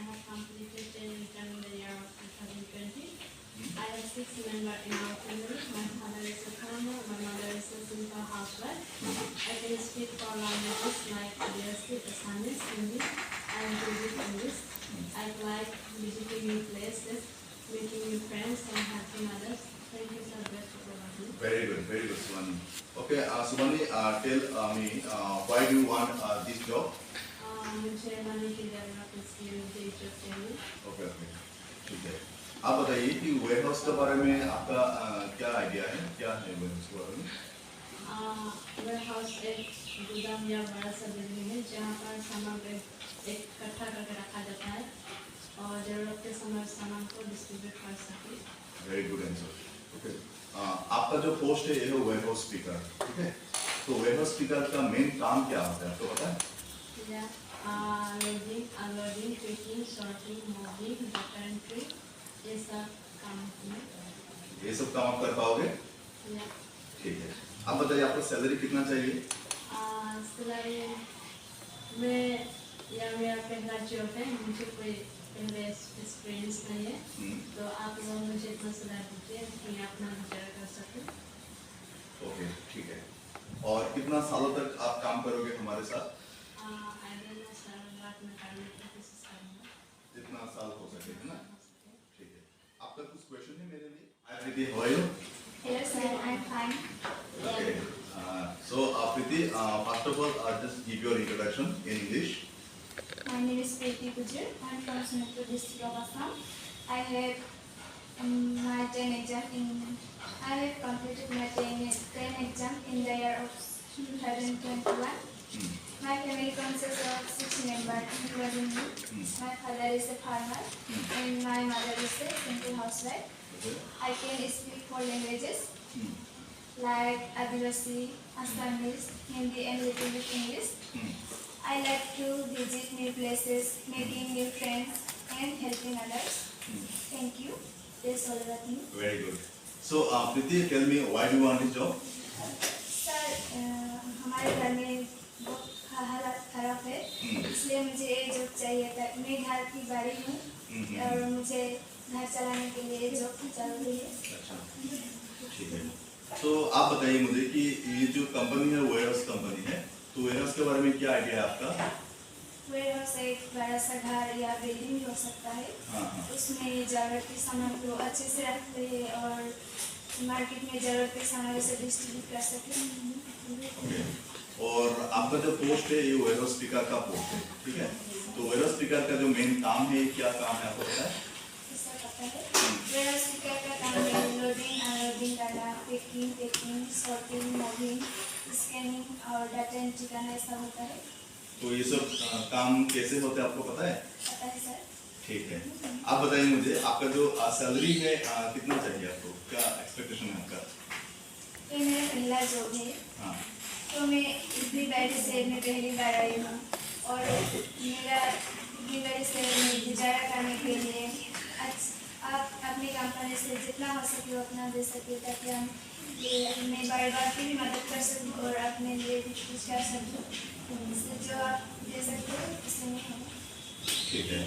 I have completed 10 return in the year of 2020. I have 6 members in our family. My father is a farmer, my mother is a simple housewife. I can speak 4 languages like Gujarati, Assamese, Hindi, and Urdu English. I like visiting new places, meeting new friends, and helping others. Thank you so much for watching. Very good, Subhani. Okay, Subhani, tell me why do you want this job? मुझे money की ज़रूरत इसलिए मुझे job चाहिए. Okay, ठीक है. आप बताइए कि वेयरहाउस के बारे में आपका क्या आइडिया है, क्या है वेयरहाउस के बारे में? वेयरहाउस एक गोदाम या बड़ा सा बिल्डिंग है जहाँ पर सामान इकट्ठा करके रखा जाता है और ज़रूरत के समय सामान को डिस्ट्रीब्यूट कर सके. Very good answer. ओके, आपका जो पोस्ट है ये है वेयरहाउस स्पीकर, ठीक है? तो वेयरहाउस स्पीकर का मेन काम क्या होता है, आपको पता है? Loading, unloading, picking, sorting, moving, data entry, ये सब काम है. ये सब काम आप कर पाओगे? ठीक है. आप बताइए आपको सैलरी कितना चाहिए? सैलरी में या मेरा पहला जॉब है, मुझे कोई पहले एक्सपीरियंस नहीं है, तो आप लोग मुझे इतना सैलरी दीजिए कि मैं अपना गुजारा कर सकूं. ओके, ठीक है. और कितना सालों तक आप काम करोगे हमारे साथ? जितना साल हो सके, है ना? ठीक है. आपका कुछ क्वेश्चन है मेरे लिए? Hi Preeti, how are you? Hello sir, I'm fine. Okay. So Preeti, first of all, just give your introduction in English. My name is Preeti Gujjar. I'm from Sonitpur district of Assam. I have completed my 10 exam in the year of 2021. My family consists of 6 members, including me. My father is a farmer and my mother is a simple housewife. Okay. I can speak 4 languages like Adivasi, Assamese, Hindi and little bit English. I like to visit new places, making new friends and helping others. Thank you. That's all about me. Very good. So Preeti, tell me why do you want this job? Sir, हमारे घर में बहुत हालत खराब है, इसलिए मुझे ये जॉब चाहिए था. मैं घर की बारी हूँ और मुझे घर चलाने के लिए जॉब जरूरी है. अच्छा, ठीक है. तो आप बताइए मुझे कि ये जो कंपनी है वेयरहाउस कंपनी है, तो वेयरहाउस के बारे में क्या आइडिया है आपका? वेयरहाउस एक बड़ा सा घर या बिल्डिंग भी हो सकता है. उसमें जरूरत के सामान को अच्छे से रखते हैं और मार्केट में जरूरत के सामान से डिस्ट्रीब्यूट कर सकते. और आपका जो पोस्ट है ये वेयरहाउस स्पीकर का पोस्ट है, ठीक है? तो वेयरहाउस स्पीकर का जो मेन काम है, क्या काम है आपको पता है? वेयरहाउस स्पीकर का काम है लोडिंग, अनलोडिंग करना, पैकिंग, सॉर्टिंग, मूविंग, स्कैनिंग और डाटा एंट्री करना, ऐसा होता है. तो ये सब काम कैसे होते हैं आपको पता है? पता है सर. ठीक है. आप बताइए मुझे आपका जो सैलरी है कितना चाहिए आपको, क्या एक्सपेक्टेशन है आपका? ये मेरा पहला जॉब है. हाँ. तो मैं इतनी बड़ी शहर में पहली बार आई हूँ और मेरा इतनी बड़ी शहर में गुजारा करने के लिए आप अपनी कंपनी से जितना हो सके उतना दे सके, ताकि हम मैं बार बार की भी मदद कर सकूँ और अपने लिए भी कुछ कर सकूँ. जो आप दे सकते हो उससे मैं हूँ. ठीक है.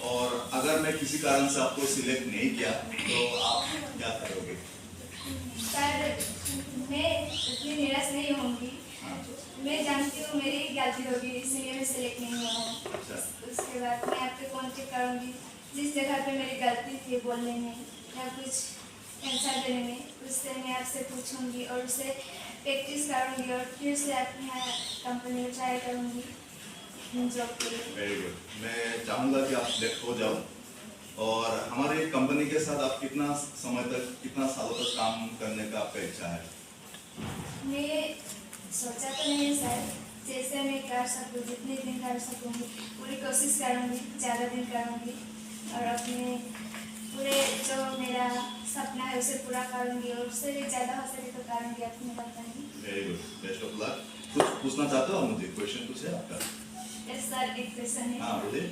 और अगर मैं किसी कारण से आपको सिलेक्ट नहीं किया तो आप क्या करोगे? सर, मैं इतनी निराश नहीं होंगी. मैं जानती हूँ मेरी गलती होगी, इसलिए मैं सिलेक्ट नहीं हुआ हूँ. उसके बाद मैं आपको कॉन्टेक्ट करूँगी. जिस जगह पे मेरी गलती थी बोलने में या कुछ आंसर देने में, उससे मैं आपसे पूछूंगी और उससे प्रैक्टिस करूँगी और फिर से अपनी कंपनी में ट्राई करूँगी जॉब के लिए. Very good. मैं चाहूँगा कि आप सिलेक्ट हो जाओ. और हमारे कंपनी के साथ आप कितना समय तक, कितना सालों तक काम करने का आपका इच्छा है? मैं सोचा तो नहीं है सर, जैसे मैं कर सकूँ, जितने दिन कर सकूँगी पूरी कोशिश करूँगी, ज़्यादा दिन करूँगी और अपने पूरे जो मेरा सपना है उसे पूरा करूँगी और उससे भी ज़्यादा हो सके तो करूँगी अपनी company. Very good. Best of luck. कुछ पूछना चाहते हो मुझे? क्वेश्चन कुछ है आपका? यस सर, एक क्वेश्चन है. हाँ बोलिए.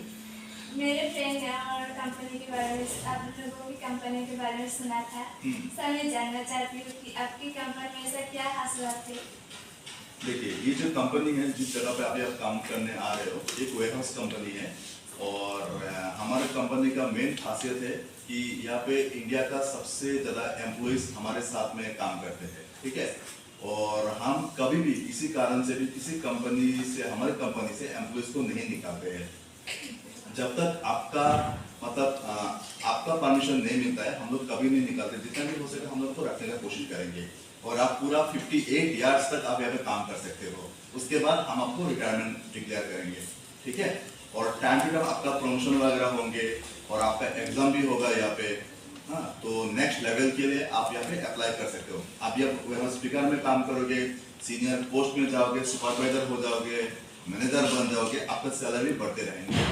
मेरे फ्रेंड ने और कंपनी के बारे में, आप लोगों की कंपनी के बारे में सुना था. सर, मैं जानना चाहती हूँ कि आपकी कंपनी में ऐसा क्या खास बात है? देखिए, ये जो कंपनी है जिस जगह पे अभी आप काम करने आ रहे हो, एक वेयरहाउस कंपनी है और हमारे कंपनी का मेन खासियत है कि यहाँ पे इंडिया का सबसे ज़्यादा एम्प्लॉइज हमारे साथ में काम करते हैं, ठीक है। और हम कभी भी किसी कारण से भी किसी कंपनी से, हमारी कंपनी से एम्प्लॉइज को नहीं निकालते हैं। जब तक आपका आपका परमिशन नहीं मिलता है, हम लोग कभी नहीं निकालते। जितना भी हो सके हम लोग को रखने का कोशिश करेंगे। और आप पूरा 58 ईयर्स तक आप यहाँ पे काम कर सकते हो। उसके बाद हम आपको रिटायरमेंट डिक्लेयर करेंगे, ठीक है। और टाइम टू टाइम आपका प्रमोशन वगैरह होंगे और आपका एग्जाम भी होगा यहाँ पे। हाँ, तो नेक्स्ट लेवल के लिए आप यहाँ पे अप्लाई कर सकते हो। आप यहाँ स्पीकर में काम करोगे, सीनियर पोस्ट में जाओगे, सुपरवाइजर हो जाओगे, मैनेजर बन जाओगे, आपका सैलरी बढ़ते रहेंगे।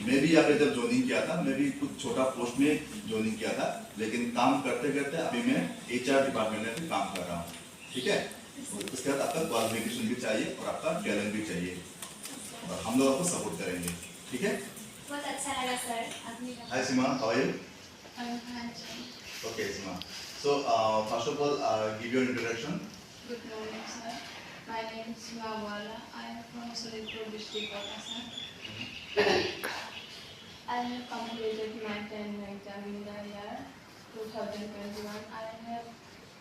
मैं भी यहाँ पे जब ज्वाइनिंग किया था, मैं भी कुछ छोटा पोस्ट में ज्वाइनिंग किया था, लेकिन काम करते करते अभी मैं HR डिपार्टमेंट में भी काम कर रहा हूँ, ठीक है। उसके बाद आपका क्वालिफिकेशन भी चाहिए और आपका टैलेंट भी चाहिए, और हम लोग आपको सपोर्ट करेंगे, ठीक है। बहुत अच्छा लगा सर आपने कहा। Hi Seema, how are you? Good Okay, Sima. So, first of all, give your introduction. morning, sir. My name is Sima Wala. I am from Sonitpur district, Assam. I have completed my 10th exam in the year 2021. I have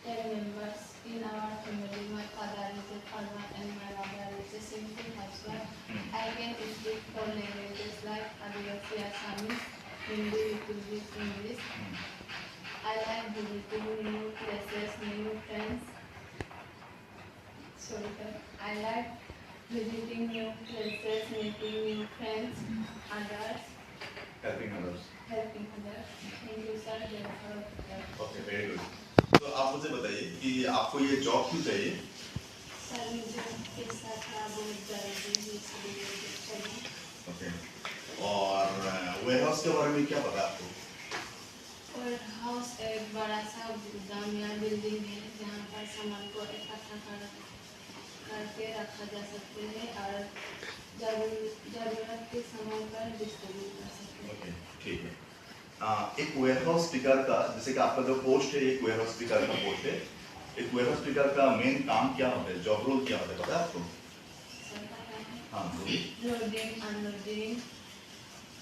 10 members in our family. My father is a farmer and my mother is a simple housewife. I can speak 4 languages like Adivasi, Assamese, Hindi, English. I like visiting new places, new friends. Sorry, sir. I like visiting new places, meeting new friends, others, Helping others. helping others. Thank you, sir. Okay, very good. तो आप मुझे बताइए कि आपको ये job क्यों चाहिए? Sir मुझे पैसा का बहुत जरूरी है, इसलिए चाहिए। Okay. और वेयरहाउस के बारे में क्या पता है आपको? और हाउस एक बड़ा सा गोदाम या बिल्डिंग है जहाँ पर सामान को इकट्ठा करके रखा जा सकते हैं और जरूरत के समय पर डिस्ट्रीब्यूट कर सकते हैं। Okay, ठीक है। एक वेयरहाउस स्पीकर का, जैसे कि आपका जो पोस्ट है, एक वेयरहाउस स्पीकर का पोस्ट है। एक वेयरहाउस स्पीकर का मेन काम क्या होता है, जॉब रोल क्या होता है, पता है आपको? सर पता है? हाँ, बोलिए। लोडिंग, अनलोडिंग,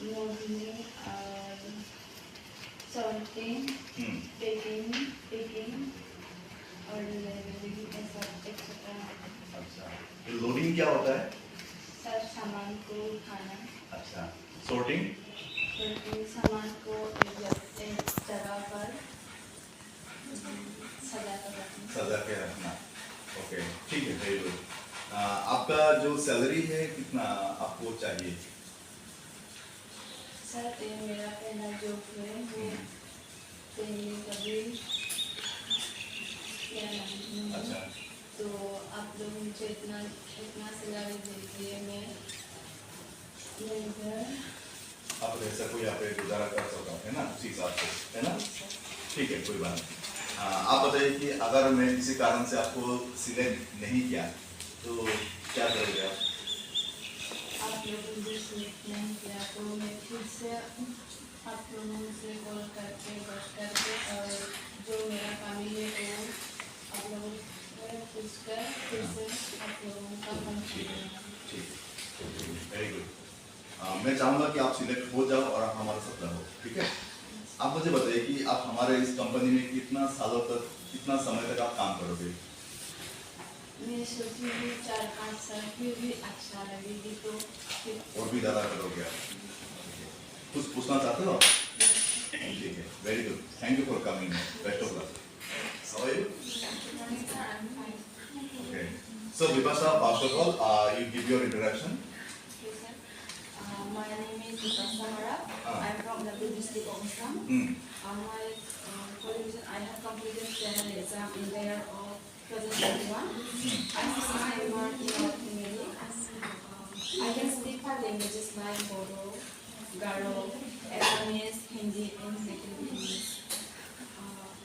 लोडिंग और सॉर्टिंग, पैकिंग और डिलीवरी ऐसा एक्सेट्रा। अच्छा, ये लोडिंग क्या होता है? सर सामान को उठाना। अच्छा, सॉर्टिंग? सॉर्टिंग सामान को एक जगह पर सजा कर रखना। ओके, ठीक है, वेरी गुड। आपका जो सैलरी है कितना आपको चाहिए? सर ये मेरा पहला जॉब है, वो पहले कभी किया नहीं। अच्छा, तो आप लोग मुझे इतना सैलरी दीजिए, मैं घर आप ऐसा कोई यहाँ पे गुजारा कर सकता है ना, उसी हिसाब से, है ना? ठीक है, कोई बात नहीं। आप बताइए कि अगर मैं किसी कारण से आपको सिलेक्ट नहीं किया तो क्या करोगे आप? आप लोगों ने सिलेक्ट नहीं किया तो मैं फिर से आप लोगों से कॉल करके बात करके और जो मेरा कमी है वो आप लोगों से पूछकर फिर से आप लोगों का काम करेंगे। ठीक, वेरी गुड। मैं चाहूँगा कि आप सिलेक्ट हो जाओ और आप हमारे साथ रहो, ठीक है। आप मुझे बताइए कि आप हमारे इस कंपनी में कितना सालों तक, कितना समय तक आप काम करोगे? मैं सोची हूँ 4-5 साल फिर भी अच्छा लगेगी तो फिर और भी ज़्यादा करोगे आप? कुछ पूछना चाहते हो? ठीक है, very good. Thank you for coming. Best of luck. How are you? Okay, so Vipasha, first of all, you give your introduction. My name is Vipasha Mara. I am from the district of Assam. My qualification, I have completed 10 exam in the year of 2021. I am a member in our family. I can speak 5 languages like Bodo, Garo, Assamese, Hindi, and second English.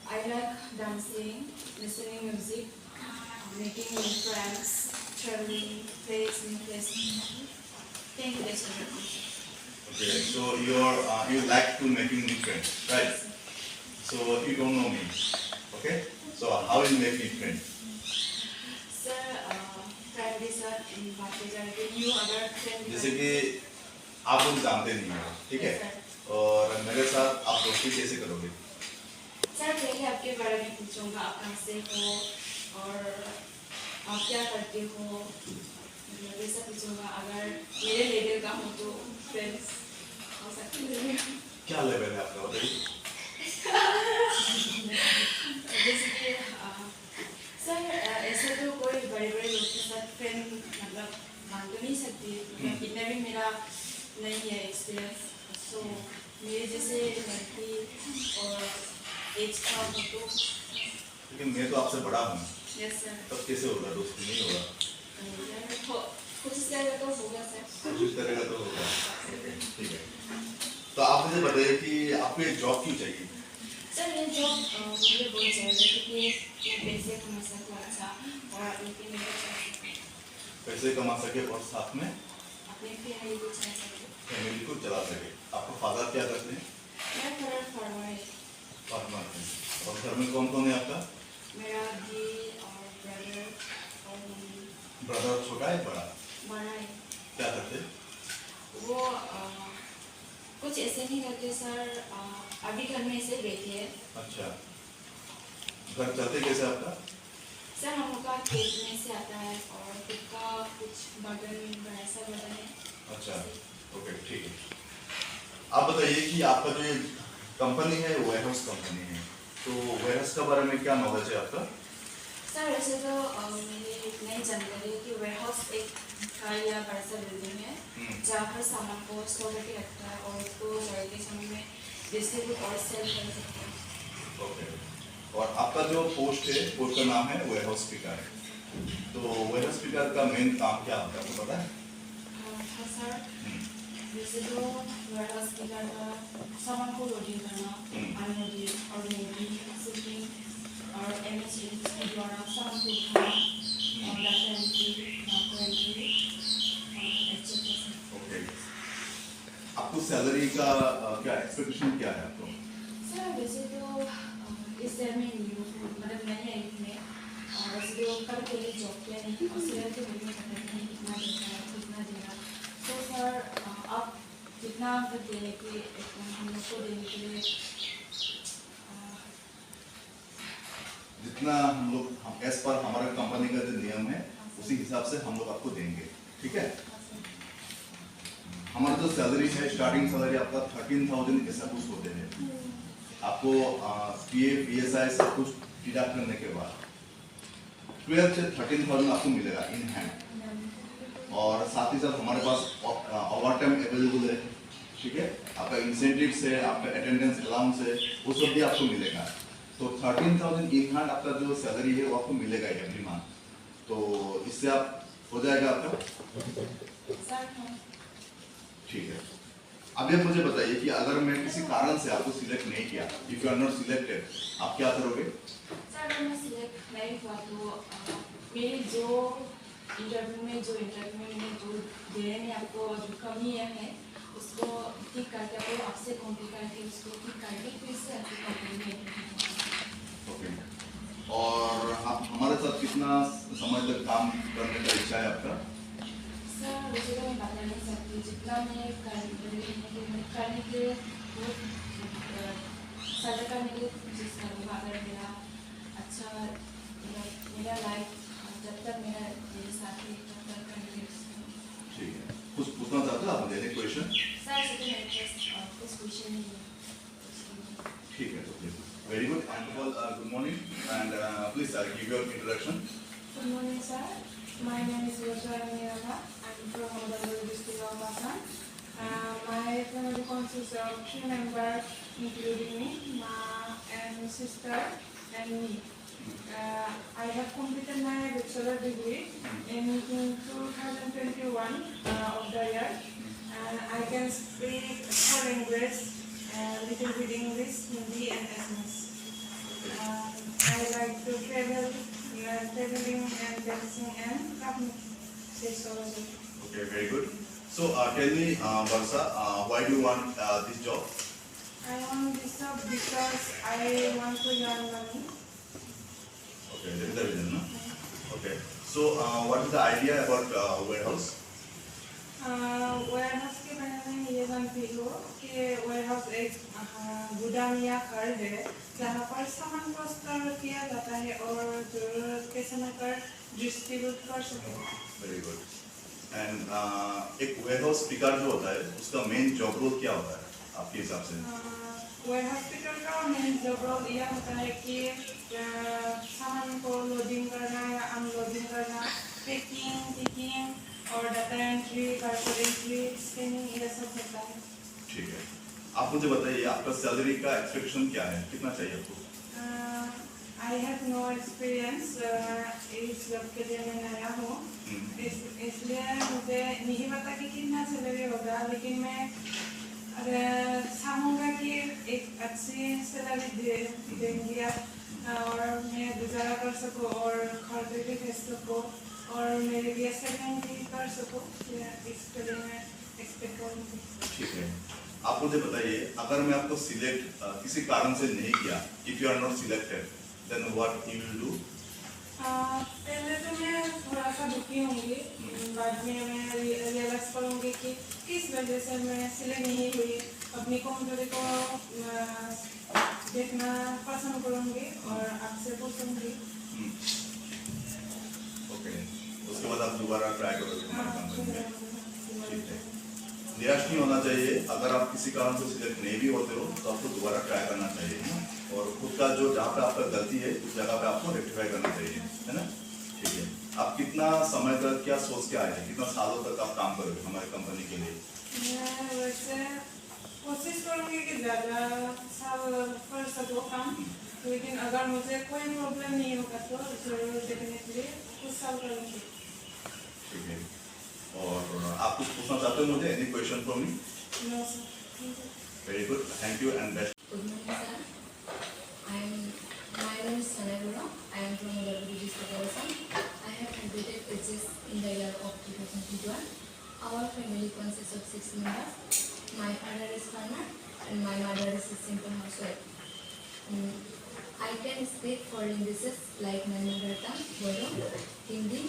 I like dancing, listening music, making new friends, traveling, places, new places. Thank you, that's all. Okay, so you like to making new friends, right? So you don't know me, okay? So how you make new friends? Sir, friend is in Bhatia, you other friend. जैसे कि आप लोग जानते नहीं हो, ठीक है? और मेरे साथ आप दोस्ती कैसे करोगे? सर पहले आपके बारे में पूछूंगा, आप कहाँ से हो और आप क्या करते हो, मतलब वैसा पूछूंगा। अगर मेरे लेवल का हो तो फ्रेंड्स हो सकते हैं। क्या लेवल है आपका बताइए? जैसे कि सर ऐसे तो कोई बड़े बड़े लोग के साथ फ्रेंड मतलब मान तो नहीं सकती, मतलब इतना भी मेरा नहीं है एक्सपीरियंस। सो मेरे जैसे लड़की और एज का हो तो लेकिन मैं तो आपसे बड़ा हूँ, यस सर। तब कैसे होगा? दोस्ती नहीं होगा। कोशिश करेगा तो होगा सर। कोशिश करेगा तो होगा। ठीक है, तो आप मुझे बताइए कि आपको एक जॉब क्यों चाहिए? सर ये जॉब मुझे बहुत चाहिए क्योंकि मैं पैसे कमा सकूँ अच्छा, और अपनी फैमिली को चला सकूँ, पैसे कमा सके और साथ में अपनी फैमिली को चला सकूँ। फैमिली को चला सके। आपका फादर क्या करते हैं? मैं थोड़ा फार्मर है। फार्मर हैं। और घर में कौन कौन है आपका? मेरा दी और ब्रदर और मम्मी। ब्रदर छोटा है बड़ा? बड़ा है। क्या करते हैं? वो कुछ ऐसे नहीं करते सर, अभी घर में ऐसे बैठे हैं। अच्छा, घर चलते कैसे आपका? सर हम लोग का खेत में से आता है और खुद का कुछ बर्तन बड़ा सा बर्तन है। अच्छा, ओके, ठीक है। आप बताइए कि आपका जो ये कंपनी है वेयरहाउस कंपनी है, तो वेयरहाउस के बारे में क्या नॉलेज है आपका? सर वैसे तो मेरी नई जानकारी है कि वेयरहाउस एक घर या बड़ा सा बिल्डिंग है जहाँ पर सामान को स्टोर करके रखता है और उसको जरूरत के समय में डिस्ट्रीब्यूट और सेल कर सकते हैं। ओके, और आपका जो पोस्ट है, पोस्ट का नाम है वेयरहाउस स्पीकर। तो वेयरहाउस स्पीकर का मेन काम क्या होता है आपको पता है? हाँ सर, वैसे तो वेयरहाउस की सामान को लोडिंग करना, अनलोडिंग और लोडिंग, शिपिंग और एमएससी के द्वारा सामान को उठाना और डाटा एंट्री, नाको एंट्री और एक्सेट्रा। ओके, आपको सैलरी का क्या एक्सपेक्टेशन क्या है आपको? सर वैसे तो इस शहर में मतलब नहीं आई थी मैं, वैसे तो कल पहले जॉब किया नहीं और शहर के बारे में पता नहीं कितना देता है कितना देगा। तो सर आप जितना देने के हम लोग को देने के लिए जितना हम लोग एज पर हमारा कंपनी का जो नियम है उसी हिसाब से हम लोग आपको देंगे, ठीक है? हमारा जो सैलरी है, स्टार्टिंग सैलरी आपका 13,000 ऐसा कुछ होते हैं। आपको पीएफ पीएसआई सब कुछ डिडक्ट करने के बाद 12 से 13,000 आपको मिलेगा इन हैंड। और साथ ही साथ हमारे पास ओवर टाइम अवेलेबल है, ठीक है? आपका इंसेंटिव्स है, आपका अटेंडेंस अलाउंस है, वो सब भी आपको मिलेगा। तो 13,000 इन हैंड आपका जो सैलरी है वो आपको मिलेगा एवरी मंथ। तो इससे आप हो जाएगा आपका, ठीक है? अभी आप मुझे बताइए कि अगर मैं किसी कारण से आपको सिलेक्ट नहीं किया, if you are not selected, आप क्या करोगे? सर अगर मैं सिलेक्ट नहीं हुआ तो मेरी जो इंटरव्यू में जो देने में आपको जो कमी है उसको ठीक करके आपको आपसे कॉन्टेक्ट करके उसको ठीक करके फिर से आपकी कंपनी में। ओके, और आप हमारे साथ कितना समय तक काम करने का इच्छा है आपका? सर वैसे तो मैं बता नहीं सकती, जितना मैं करने के साझा करने के लिए कोशिश करूँगा। अगर मेरा अच्छा मेरा लाइफ जब तक मेरे साथ है तब तक करने के लिए। ठीक है, कुछ पूछना चाहते हो आप मुझे? Any question? सर ऐसे तो मेरे पास कुछ क्वेश्चन नहीं है। ठीक है, तो please. Very good and good morning and please give your introduction. Good morning, sir. My name is Yosha Miranda. I'm from Odalur district of Assam. My family consists of 3 members, including me, ma and sister, and me. I have completed my bachelor degree in 2021 of the year, and I can speak 4 languages, little bit English, Hindi, and Assamese. I like to traveling and dancing and sexology. Okay, very good. So tell me, Varsa, why do you want this job? I want this job because I want to earn money. Okay, that is the reason, no? Okay. So what is the idea about warehouse? Warehouse के बारे में ये जानती हो कि ware house एक गोदाम या घर है जहाँ पर सामान को स्टोर किया जाता है और जरूरत के समय पर डिस्ट्रीब्यूट कर सके। Very good. एंड एक वेयरहाउस पिकर जो होता है उसका मेन जॉब रोल क्या होता है आपके हिसाब से? वेयर हाउस पिकर का मेन जॉब रोल यह होता है कि सामान को लोडिंग करना या अनलोडिंग करना, पैकिंग और data entry, parcel entry, scanning ये सब होता है। ठीक है, आप मुझे बताइए आपका सैलरी का एक्सपेक्टेशन क्या है, कितना चाहिए आपको? आई हैव नो एक्सपीरियंस, इस जॉब के लिए मैं नया हूँ, इसलिए मुझे नहीं पता कि कितना सैलरी होगा, लेकिन मैं चाहूँगा कि एक अच्छी सैलरी देंगे और मैं गुजारा कर सकूँ और खर्च भी कर सकूँ और मेरे लिए सेविंग भी कर सकूँ, इसके लिए मैं एक्सपेक्ट करूँगी। ठीक है, आप मुझे बताइए अगर मैं आपको सिलेक्ट किसी कारण से नहीं किया, if you are not selected then what you will do? पहले तो मैं थोड़ा सा दुखी होंगी, बाद में मैं रियलाइज करूँगी कि किस वजह से मैं सिलेक्ट नहीं हुई, अपनी कमजोरी को देखना पसंद करूँगी और आपसे पूछूंगी। ओके, उसके बाद आप दोबारा ट्राई करोगे हमारी कंपनी में। ठीक है, निराश नहीं होना चाहिए, अगर आप किसी कारण से सिलेक्ट नहीं भी होते हो तो आपको दोबारा ट्राई करना चाहिए और खुद का जो जहाँ पे आपका गलती है उस जगह पे आपको रेक्टिफाई करना चाहिए, है ना? ठीक है, आप कितना समय तक क्या सोच के आए हैं, कितना सालों तक आप काम करोगे हमारी कंपनी के लिए? मैं वैसे कोशिश करूँगी कि ज़्यादा साल कर सकूँ काम, लेकिन अगर मुझे कोई प्रॉब्लम नहीं होगा तो जरूर डेफिनेटली कुछ साल करूँगी। ठीक है, और आप कुछ पूछना चाहते हो मुझे? Any question for me? No sir. Very good, thank you and best. Good morning, sir. My name is Sanay Gura. I am from Udaipur district, Assam. I have completed HS in the year of 2021. Our family consists of 6 members. My father is farmer and my mother is a simple housewife. I can speak foreign languages like my mother tongue, Bodo, Hindi,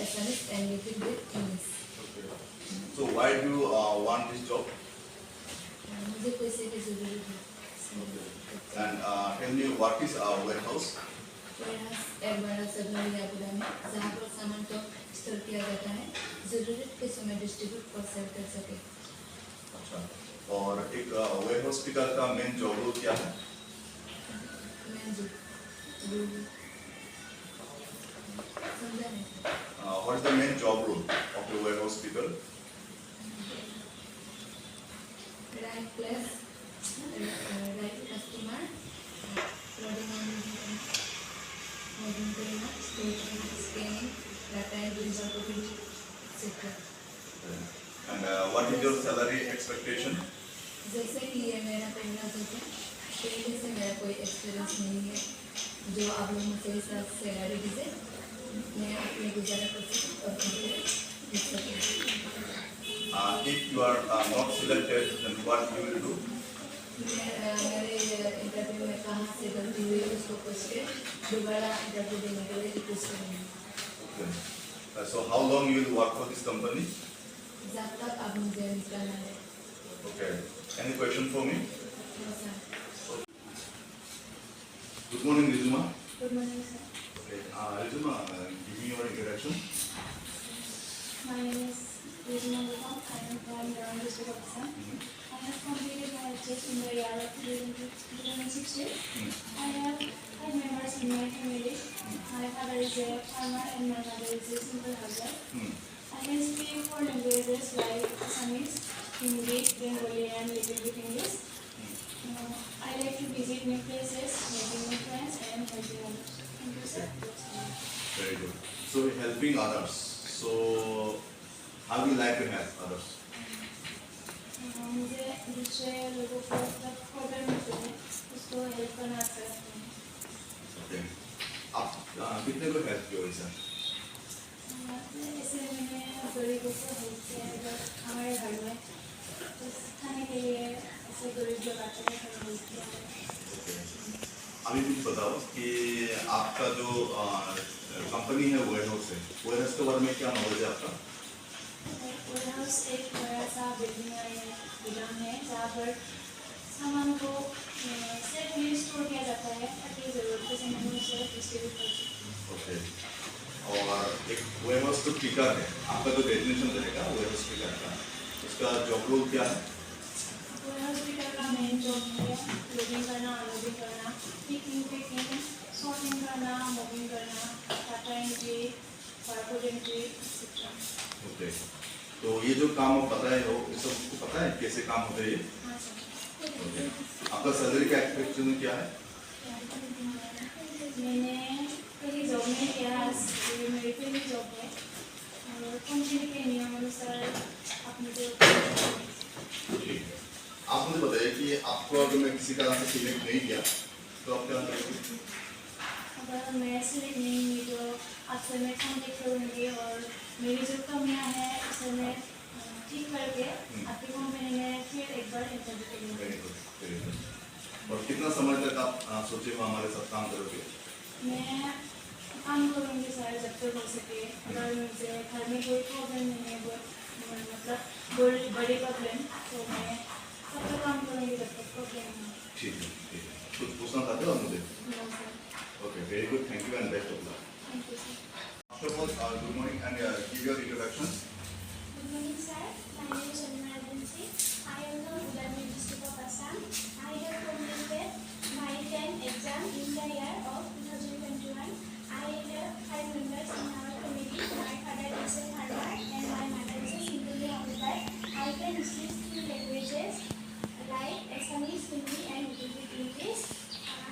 Assamese, and little bit English. So why do you want this job? मुझे पैसे की जरूरत है। And tell me what is our warehouse? एक बड़ा सा घर या गोदाम है जहाँ पर सामान को स्टोर किया जाता है, जरूरत के समय डिस्ट्रीब्यूट और सेल कर सके। अच्छा, और एक वेयरहाउस पिकर का मेन जॉब रोल क्या है? मैं जो समझा नहीं। What is the main job role of a warehouse picker? Right place, right customer, loading करना, scanning, data entry, etc. And what is your salary expectation? जैसे कि ये मेरा पहला जॉब है, पहले से मेरा कोई एक्सपीरियंस नहीं है, जो आप लोग मुझे इस तरह से सैलरी दीजिए, मैं अपने गुजारा कर सकूँ और लिख सकूँ। If you are not selected, then what you will do? मेरे इंटरव्यू में कहाँ से गलती हुई उसको पूछ के दोबारा इंटरव्यू देने के लिए रिक्वेस्ट करूँगी। Okay. So how long you will work for this company? जब तक आप मुझे निकालना है। Okay. Any question for me? ऐसा। Good morning, Rizuma. Good morning, sir. Okay. Rizuma, give me your introduction. My name is Rizuma Gupta. I am from the district of Assam. I have completed my HS in the year of 2016. I have 5 members in my family. My father is a farmer and my mother is a simple housewife. I can speak 4 languages like Assamese, Hindi, Bengali, and little bit English. I like to visit new places, making new friends, and helping others. Thank you, sir. Very good. So helping others. So how do you like to help others? मुझे दूसरे लोगों को जब problem होती है उसको help करना अच्छा लगता है। Okay. आप कितने को हेल्प किया वैसा? ऐसे मैंने गरीबों को हेल्प किया है, जब हमारे घर में कुछ खाने के लिए ऐसे गरीब लोग आते हैं तो हेल्प किया है। अभी कुछ बताओ कि आपका जो कंपनी है वेयरहाउस है, वेयरहाउस के बारे में क्या नॉलेज है आपका? वेयरहाउस एक बड़ा सा बिल्डिंग है, गोदाम है जहाँ पर सामान को सेफली स्टोर किया जाता है ताकि ज़रूरत के समय में उसे डिस्ट्रीब्यूट कर सकें। ओके। और एक वेयरहाउस तो पिकर है, आपका जो डेफिनेशन रहेगा वेयरहाउस पिकर का, उसका जॉब रोल क्या है? वेयरहाउस पिकर का मेन जॉब है लोडिंग करना, अनलोडिंग करना, पिकिंग, पैकिंग, सॉर्टिंग करना, मूविंग करना, data entry, barcode entry, etcetera. Okay. तो ये जो काम आप बताए हो, ये सबको पता है कैसे काम होते हैं ये? हाँ सर। ओके। आपका सैलरी का एक्सपेक्टेशन क्या है? मैंने पहली जॉब में किया, ये मेरी पहली जॉब है और कंपनी के नियम अनुसार अपनी जॉब। ठीक है। आप मुझे बताइए कि आपको अगर मैं किसी तरह से सिलेक्ट नहीं किया तो आप क्या करेंगे? अगर मैं सिलेक्ट नहीं हुई तो आपसे मैं कॉन्टेक्ट करूँगी और मेरी जो कमियाँ हैं उसे मैं ठीक करके आपकी कंपनी में फिर एक बार इंटरव्यू करूँगी। Very good, very good. और कितना समय तक आप सोचे हो हमारे साथ काम करोगे? मैं काम करूँगी सर जब तक हो सके। अगर मुझे घर में कोई प्रॉब्लम नहीं है, मतलब कोई बड़ी प्रॉब्लम, तो मैं तब तक काम करूँगी जब तक प्रॉब्लम नहीं हो। ठीक है, ठीक है। कुछ पूछना चाहते हो आप मुझे? No sir. Okay, very good, thank you and best of luck. Thank you sir. First of all, good morning and give your introduction. Good morning, sir. My name is Sharmila Agency. I am from Udalguri district of Assam. I have completed my 10th exam in the year of 2021. I have 5 members in our family. My father is a farmer and my mother is a single housewife. I can speak 3 languages like Assamese, Hindi, and little bit English.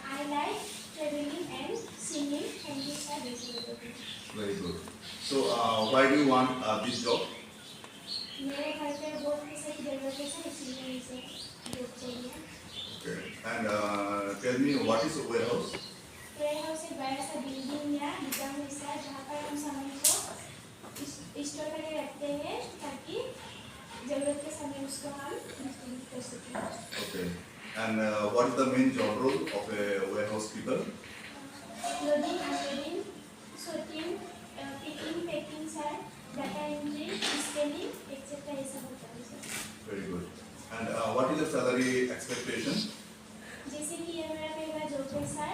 I like traveling and singing. Thank you, sir. This is the Very good. So, why do you want this job? मेरे घर पे बहुत सारी जरूरतें हैं इसलिए मुझे job चाहिए। Okay. And tell me, what is a warehouse? Warehouse एक बड़ा सा बिल्डिंग या गोदाम जैसा है जहाँ पर हम सामान को स्टोर करके रखते हैं ताकि जरूरत के समय उसको हम डिस्ट्रीब्यूट कर सकें। Okay. And what is the main job role of a warehouse people? Loading, unloading, sorting, picking, packing, sir, data entry, scanning, etc. ये सब होता है sir. Very good. And what is the salary expectation? जैसे कि ये मेरा पहला job है सर,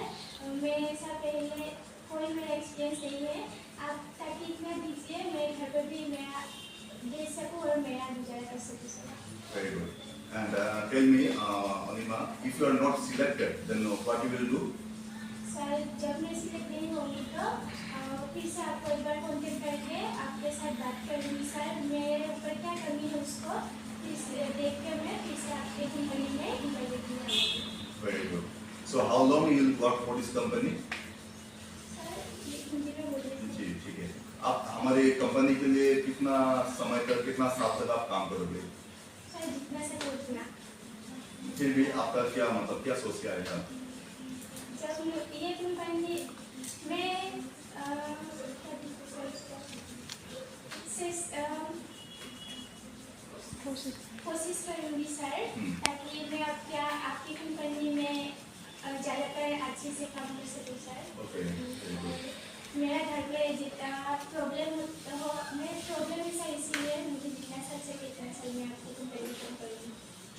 मेरे साथ पहले कोई मेरा एक्सपीरियंस नहीं है। आप ताकि इतना दीजिए मैं घर पर भी मेरा दे सकूँ और मेरा गुजारा कर सकूँ sir. Very good. And tell me, Anima, if you are not selected, then what you will do? Sir जब मैं सिलेक्ट नहीं होंगी तो फिर से आपको एक बार कॉन्टेक्ट करके आपके साथ बात करूँगी सर, मेरे ऊपर क्या कमी है उसको फिर से देख के मैं फिर से आपके कंपनी में इंटरव्यू दूँगी। Very good. So, how long you will work for this company? Sir ये हिंदी में बोल रही जी, ठीक है। आप हमारी कंपनी के लिए कितना समय तक, कितना साल तक आप काम करोगे? सर जितना से उतना। फिर भी आपका क्या मतलब, क्या सोच के आएगा? जब ये कंपनी में कोशिश करूँगी सर ताकि मैं आपकी कंपनी में ज़्यादातर अच्छे से काम कर सकूँ सर। Okay, very good. मेरा घर पे जितना प्रॉब्लम हो मैं प्रॉब्लम है सर, इसीलिए मुझे जितना सर से कितना सर मैं आपकी कंपनी में काम करूँगी।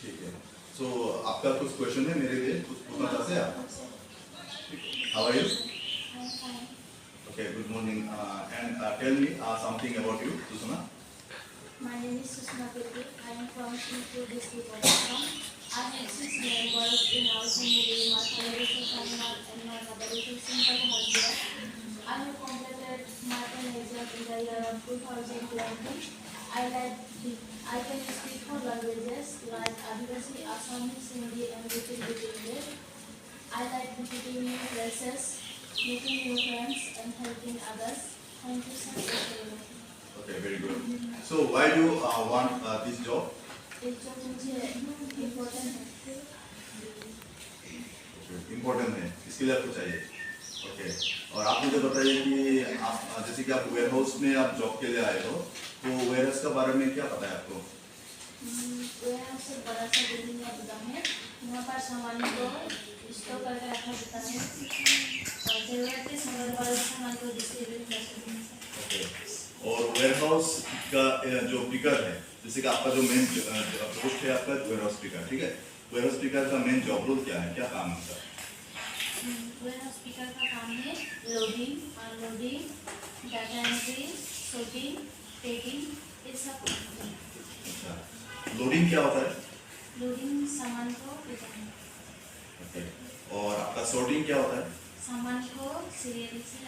ठीक है। So, आपका कुछ क्वेश्चन है मेरे लिए, कुछ पूछना चाहते हैं आप? How are you? I'm fine. Okay, good morning. And tell me something about you, Susana. My name is Susma Peti. I am from Shirpur district of Assam. I have 6 members in our family. My father is a farmer and my mother is a simple housewife. I have completed my exam in the year of 2020. I can speak 4 languages like Adivasi, Assamese, Hindi, and little bit English. I like visiting new places, making new friends, and helping others. Thank you so much. Okay, very good. So, why do you want this job? एक जो मुझे important है। Important है, इसके लिए आपको चाहिए। Okay. और आप मुझे बताइए कि आप जैसे कि आप वेयर हाउस में आप जॉब के लिए आए हो, तो वेयर हाउस के बारे में क्या पता है आपको? वेयरहाउस एक बड़ा सा बिल्डिंग या गोदाम है, वहाँ पर सामान को स्टोर करके रखा जाता है और जरूरत के समय पर सामान को डिस्ट्रीब्यूट कर सकते हैं। ओके। और वेयर हाउस का जो पिकर है, जैसे कि आपका जो मेन पोस्ट है आपका वेयर हाउस पिकर, ठीक है, वेयर हाउस पिकर का मेन जॉब रोल क्या है, क्या काम है उसका? वेयर स्पीकर का काम है loading, unloading, data entry, sorting, packing, ये सब। अच्छा, लोडिंग क्या होता है? लोडिंग सामान को उठाना, ओके, और आपका सॉर्टिंग क्या होता है? सामान को सीरियल से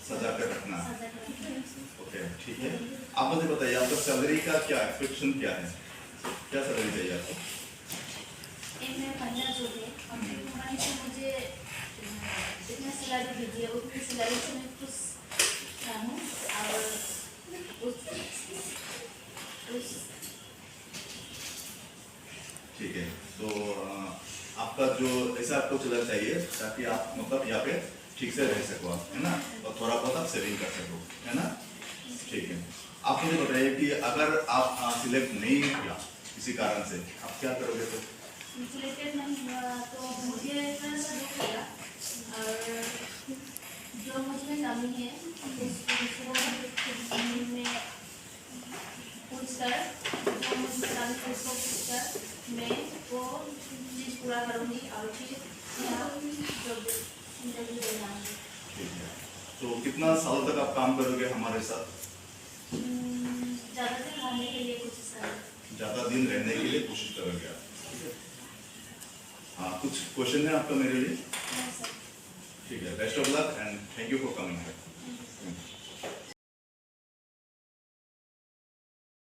सजा कर रखना। सजा कर रखना। ओके, ठीक है। आप मुझे बताइए आपका सैलरी का क्या एक्सपेक्टेशन क्या है, क्या सैलरी चाहिए आपको? एक मेरा पहला जॉब है और फिर कंपनी से मुझे जितना सैलरी दीजिए उतनी सैलरी से मैं खुश रहूँ और उस ठीक है, तो आपका जो ऐसा आपको चलना चाहिए ताकि आप मतलब यहाँ पे ठीक से रह सको आप, है ना, और थोड़ा बहुत आप सेविंग कर सको, है ना, ठीक है। आप मुझे बताइए कि अगर आप सिलेक्ट नहीं किया किसी कारण से, आप क्या करोगे? तो सिलेक्टेड नहीं हुआ तो मुझे थोड़ा सा दुख लगा और जो मुझे कमी है उसको मैं पूछकर जो मुझे कमी है उसको पूछकर मैं वो चीज़ पूरा करूँगी और फिर जो इंटरव्यू देना है। ठीक है, तो कितना साल तक आप काम करोगे हमारे साथ? ज़्यादा से रहने के लिए कोशिश करें। ज़्यादा दिन रहने के लिए कोशिश करोगे आप, ठीक है। हाँ, कुछ क्वेश्चन है आपका मेरे लिए? नहीं सर। ठीक है, best of luck and thank you for coming.